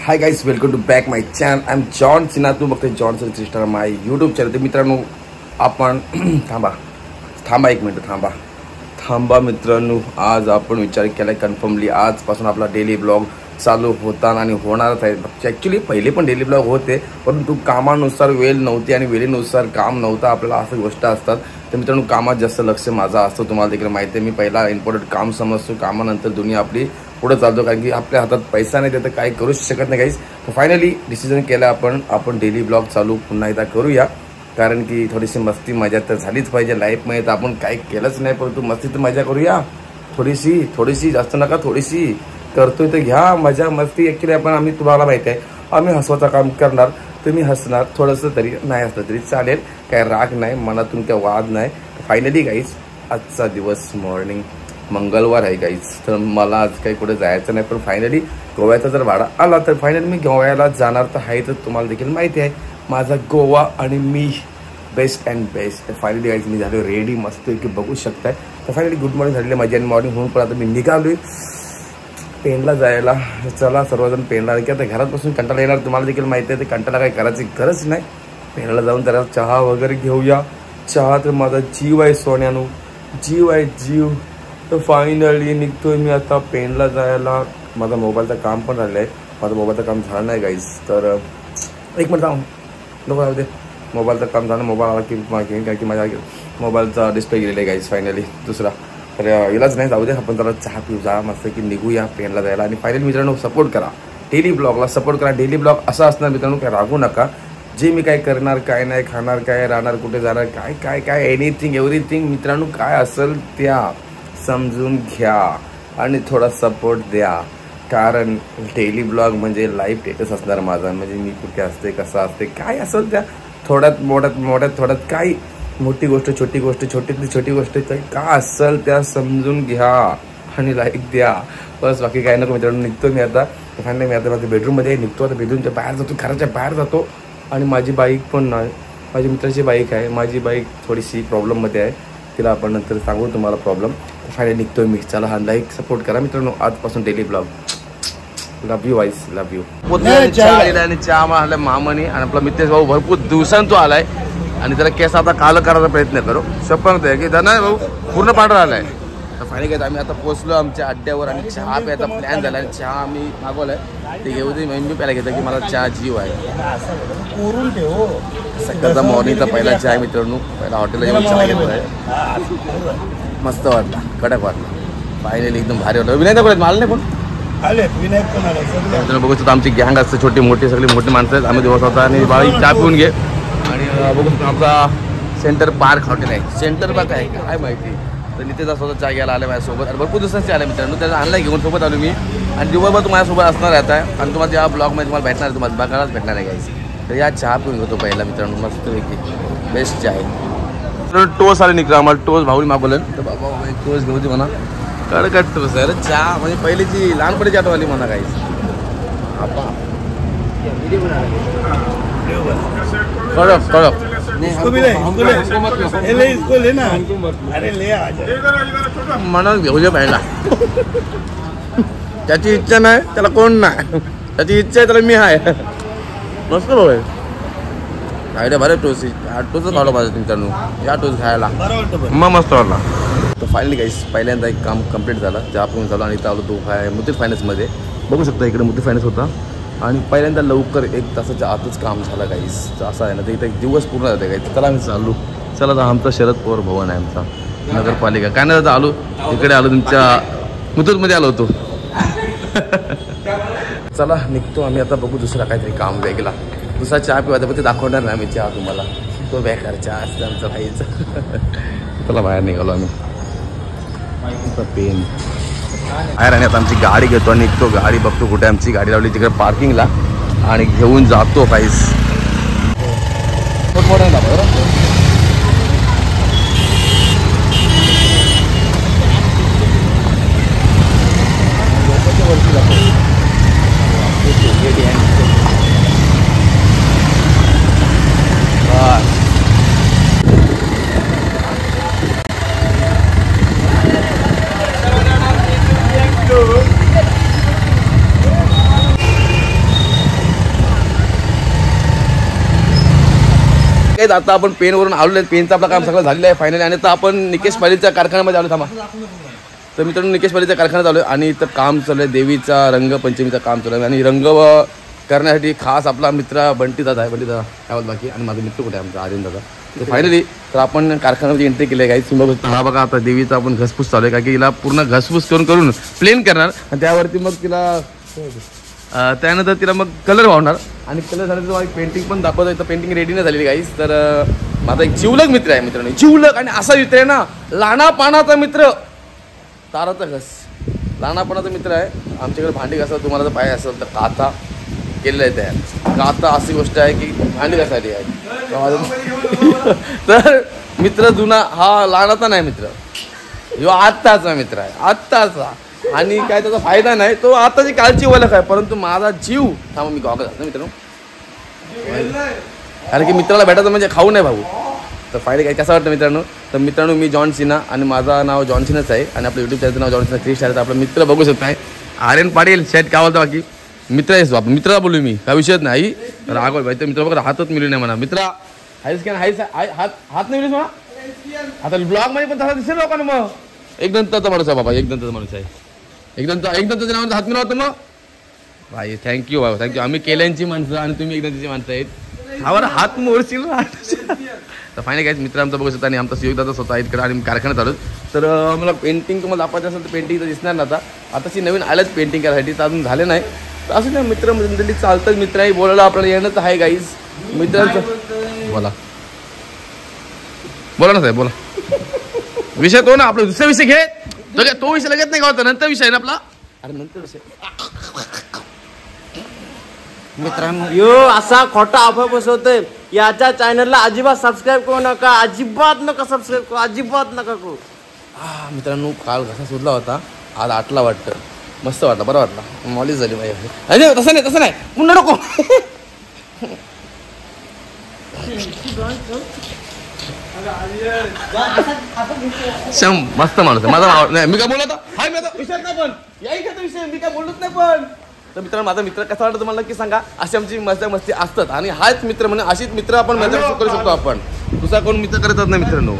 High guys, welcome to back my channel. I am John Sinha. तू बघते John sister my YouTube channel. तर मित्रांनो आपण थांबा एक मिनिट थांबा मित्रांनो. आज आपण विचार केला कन्फर्मली आजपासून आपला डेली ब्लॉग चालू होता आणि होणारच आहे. ॲक्च्युली पहिले पण डेली ब्लॉग होते, परंतु कामानुसार वेळ नव्हती आणि वेळेनुसार काम नव्हतं. आपल्याला असं गोष्ट असतात. तर मित्रांनो कामात जास्त लक्ष माझं असतं, तुम्हाला देखील माहिती आहे. मी पहिला इम्पॉर्टंट काम समजतो, कामानंतर दुनिया आपली पुढे चालतो. कारण की आपल्या हातात पैसा नाही तर काही करूच शकत नाही गाईस. तर फायनली डिसिजन केला आपण डेली ब्लॉग चालू पुन्हा एकदा करूया. कारण की थोडीशी मस्ती मजा तर झालीच पाहिजे लाईफमध्ये. तर आपण काही केलंच नाही, परंतु मस्ती तर मजा करूया. थोडीशी जास्त नका, थोडीशी करतोय तर घ्या मजा मस्ती. ॲक्च्युली आम्ही तुम्हाला माहिती आहे आम्ही हसवाचं काम करणार, तुम्ही हसणार. थोडंसं तरी नाही हसलं तरी चालेल, काय राग नाही, मनातून काय वाद नाही. फायनली गाईज आजचा दिवस मॉर्निंग मंगळवार आहे गाईज. तर मला आज काही कुठे जायचं नाही, पण फायनली गोव्याचा जर भाडा आला तर फायनली मी गोव्याला जाणार तर आहे. तर तुम्हाला देखील माहिती आहे माझा गोवा आणि मी best and best. Finally guys मी झालो रेडी मस्त की बघू शकताय. तर फायनली गुड मॉर्निंग झालेली माझी आणि मॉर्निंग होऊन पण आता मी निघालोय पेनला जायला. चला सर्वजण पेनला, की आता घरात बसून कंटाळा येणार, तुम्हाला देखील माहिती आहे. ते कंटाळा काही करायची गरज नाही. पेनला जाऊन त्याला चहा वगैरे घेऊया. चहा तर माझा जीव आहे सोन्यानो, जीव आहे जीव. तर फायनली निघतोय मी आता पेनला जायला. माझा मोबाईलचं काम पण राहिलं आहे, माझं मोबाईलचं काम झालं नाही गाईज. तर एक मिनिट नको राहू दे. मोबाईलचं काम झालं, मोबाईल आला की घेईन, कारण की माझ्या मोबाईलचा डिस्प्ले गेलेला आहे गाईज फायनली दुसरा. तर इलाज नाही, जाऊ दे. आपण जरा चहा पिऊ, जा मस्त की निघूया पेनला जायला. आणि फायनली मित्रांनो सपोर्ट करा, डेली ब्लॉगला सपोर्ट करा. डेली ब्लॉग असा असणार मित्रांनो, काय रागू नका. जे मी काय करणार, काय नाही खाणार, काय राहणार, कुठे जाणार, काय काय काय एनिथिंग एव्हरीथिंग मित्रांनो काय असेल त्या समजून घ्या आणि थोडा सपोर्ट द्या. कारण डेली ब्लॉग म्हणजे लाईव्ह स्टेटस असणार माझा. म्हणजे मी कुठे असते, कसं असते, काय असेल त्या थोड्यात मोठ्यात काही मोठी गोष्ट छोटी गोष्ट छोटीतली छोटी गोष्ट काय असेल त्या समजून घ्या आणि लाईक द्या. बस बाकी काय नको मित्रांनो. निघतो मी आता. फायनली मी आता माझ्या बेडरूममध्ये निघतो. आता बेडरूमच्या बाहेर जातो, घराच्या बाहेर जातो. आणि माझी बाईक पण नाही, माझी मित्राची बाईक आहे. माझी बाईक थोडीशी प्रॉब्लेममध्ये आहे, तिला आपण नंतर सांगू तुम्हाला प्रॉब्लेम. फायनली निघतोय मी. चला हा लाईक सपोर्ट करा मित्रांनो. आजपासून डेली ब्लॉग. लव्ह यू वाईस, लव्ह यू. चहा आलेला आणि चहा मारला मामाने. आणि आपला मितेश भाऊ भरपूर दिवसांनी तो आलाय आणि त्याला केस आता काल करायचा प्रयत्न करू. शपथ आहे की नाही भाऊ पूर्ण पांढरा आलाय. तर फायनली काय आम्ही आता पोहोचलो आमच्या अड्ड्यावर आणि चहा प्यायचा प्लॅन झाला. आणि चहा आम्ही मागवलाय, ते घेऊ दे. मी प्यायला घेतो की मला चहा जीव आहे. सकाळचा मॉर्निंगचा पहिला चहा मित्रांनो. पहिला हॉटेलला जेवण चहा घेतोय, मस्त वाटला, कडक वाटला. फायनली एकदम भारी वाटलं. विनायक दाखवत मला नाही पण बघू शकतो आमची गँग असते, छोटी मोठी सगळी मोठी माणसं आहेत. आम्ही दिवस होता आणि बाळी चहा पिऊन घे. आणि बघू शकतो आमचा सेंटर पार्क हॉटेल आहे. सेंटर पार्क आहे काय माहिती. तर नितेशचा स्वतः चहा घ्यायला आला माझ्यासोबत आणि भरपूर दिवसांची आला मित्रांनो. त्याचा आणला घेऊन सोबत आलो मी. आणि दिवसभर तुम्हाला असणार आता. आणि तुम्हाला या ब्लॉगमध्ये तुम्हाला भेटणार, तुम्हाला बघायलाच भेटणार आहे गाईस. तर या चहा पिऊन घेतो पहिला मित्रांनो, मस्तपैकी बेस्ट चहा आहे. टोस आले निघतो आम्हाला. टोस भाऊनी मागवलं तर बाबा एक टोस घेऊ दे म्हणा. कडकट टोस आहे चहा, म्हणजे पहिलीची लहानपणीची आठवली म्हणा गाईस. कडक म्हणून घेऊ दे पहिला. त्याची इच्छा नाही त्याला कोण नाही, त्याची इच्छा आहे त्याला मी आहे. मस्त भाऊ आहे. आयडिया बरं टोस. टोसच खावला पाहिजे मित्रांनो, या टोस खायला मग मस्त वाटला. तर फायनली गाईस पहिल्यांदा एक काम कंप्लीट झालं, चहा पिऊन झालं. आणि इथं आलो तो मुथूट फायनान्समध्ये. बघू शकता इकडे मुथूट फायनान्स होता. आणि पहिल्यांदा लवकर 1 तासाच्या आतच काम झालं गाईस. असं आहे ना, तर इथं एक दिवस पूर्ण जाते गाईस. चला आम्ही चालू. चला तर आमचा शरद पवार भवन आहे आमचा नगरपालिका. काय नाही आलो इकडे, आलो तुमच्या मुथूटमध्ये आलो होतो. चला निघतो आम्ही आता. बघू दुसरा काहीतरी काम वेगळा, दुसरा चहा पिवायचा, पण ते दाखवणार नाही आम्ही चहा तुम्हाला. तो बेकार चहा असतं आमचा भाईचा. चला बाहेर निघालो आम्ही. पेन बाहेर आणि आता आमची गाडी घेतो आणि निघतो. गाडी बघतो कुठे आमची गाडी लावली तिकडे पार्किंगला आणि घेऊन जातो काहीच. आता आपण पेनवरून आलेलो आहे. पेनचं आपलं काम सगळं झालेलं आहे फायनली. आणि आता आपण निकेश पालीच्या कारखान्यामध्ये आलो. थांबा. तर मित्रांनो निकेश पालीच्या कारखान्यात आलो आणि इथं काम चालू आहे. देवीचा रंगपंचमीचा काम चालू आहे आणि रंग करण्यासाठी खास आपला मित्र बंटी दादा आहे. बंटी दादा काय बोल बाकी. आणि माझा मित्र कुठे आहे आमचा आर्यन दादा. तर फायनली तर आपण कारखान्यामध्ये एंट्री केली आहे काही. तुम्ही बघा हा बघा आता देवीचा आपण घसपूस चालू आहे. का की हिला पूर्ण घसपूस करून प्लेन करणार आणि त्यावरती मग तिला त्यानंतर तिला मग कलर वाहणार आणि कलर झाल्यानंतर मला पेंटिंग पण दाखवतो. इथं पेंटिंग रेडी नाही झालेली गाईस. तर माझा एक जिवलग मित्र आहे मित्रांनो. जिवलग आणि असा मित्र आहे ना लहानापणाचा मित्र ताराचा घस. लहानापणाचा मित्र आहे. आमच्याकडे भांडी घासायला तुम्हाला जर पाहिजे असेल तर काथा केलेलं आहे तयार. काथा अशी गोष्ट आहे की भांडी घासायला आहे. तर मित्र जुना हा लहानाचा नाही मित्र. ह्यो आत्ताचा मित्र आहे. आत्ताचा. आणि काय त्याचा फायदा नाही. तो आताची कालची ओळख आहे. परंतु माझा जीव थांबा मी गॉगल घालतो मित्रांनो. कारण की मित्राला भेटायचं म्हणजे खाऊ नाही भाऊ. तर फायदा काय कसं वाटतं मित्रांनो. तर मित्रांनो मी जॉन सिन्हा आणि माझं नाव जॉन सिन्हाच आहे. आणि आपलं यूट्यूब चॅनलचं नाव जॉन सिन्हा 3 स्टार. आपला मित्र बघू शकताय आर्यन पाटील शेट काय बोलतो बाकी मित्र आहेस. आपण मित्राला बोलू मी काय विषयच नाही. राघव भाई तर मित्र बघा हातच मिळू नाही म्हणा. मित्रा हायस काय हायस हात नाही मिळूस म्हणा. आता ब्लॉग मध्ये पण तसा दिसेल लोकांना. मग एक दंताचा माणूस आहे बाबा. एक दंताचा माणूस आहे. एकदम त्याच्या नावाचा हात मिळवतो मग भाई. थँक्यू बाबा थँक्यू. आम्ही केल्यांची माणसं आणि तुम्ही एकदमची माणसं आहेत. आम्हाला हात मोडशील. तर फायनली काय मित्र आमचा बघू शकता आणि आमचा सहयोगदाता स्वतः इकडे आणि कारखान्यात आलो. तर मला पेंटिंग तुम्हाला दाखवायचं असेल तर पेंटिंग तर दिसणार ना. आता आताची नवीन आल्याच पेंटिंग करायसाठी तर अजून झाले नाही. तर असं नाही मित्र मंडळी चालतं. मित्रही बोलायला आपल्याला येणंच आहे गाईज. मित्रांचं बोला बोला ना साहेब बोला. विषय तो ना आपला दुसरा विषय घे. तो विषय लगेच नाही गावता. नंतर विषय आहे ना आपला. अरे नंतर विषय मित्रांनो यो असा खोटा अफवा बसवतोय. याच्या चॅनलला अजिबात सबस्क्राईब करू नका. अजिबात नका सबस्क्राईब करू. अजिबात नका करू. मित्रांनो काल घसा सुजला होता. आज आटला वाटतं. मस्त वाटला बरं वाटला. मॉलिश झाली माझी. अरे तसं नाही पुन्हा नको. मस्त माणूस आहे माझा. नाही मी काय बोलत हाय मी आता विषय नाही पण याही का विषय मी काय बोलत नाही पण. तर मित्रांनो माझा मित्र कसा वाटतं तुम्हाला नक्की सांगा. अशी आमची मजा मस्ती असतात आणि हाच मित्र म्हणजे अशीच मित्र आपण मजा करू शकतो. आपण दुसरा कोण मित्र करतच नाही मित्रांनो.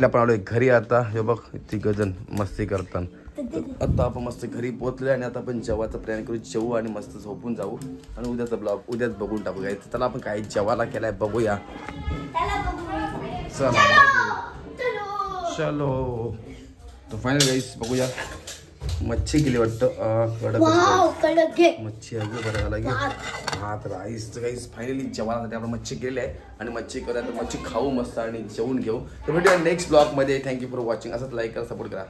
आपण आलोय घरी आता. हे बघ तिघ जण मस्ती करतात. आता आपण मस्त घरी पोहोचलोय आणि आता आपण जेवायचा प्लॅन करू. जेवू आणि मस्त झोपून जाऊ आणि उद्याचा ब्लॉग उद्याच बघून टाकू. गायचं त्याला आपण काही जेवायला केलाय बघूया. चलो तो फायनल गाईस बघूया. मच्छी गेली वाटतं. कडक मच्छी आहे बरं झाला. भात राईस गाईस फायनली जेवणासाठी आपण मच्छी केली आहे आणि मच्छी करूया. तर मच्छी खाऊ मस्त आणि जेवून घेऊ. तर भेटूया नेक्स्ट ब्लॉग मध्ये. Thank you for watching. असंच लाईक करा सपोर्ट करा.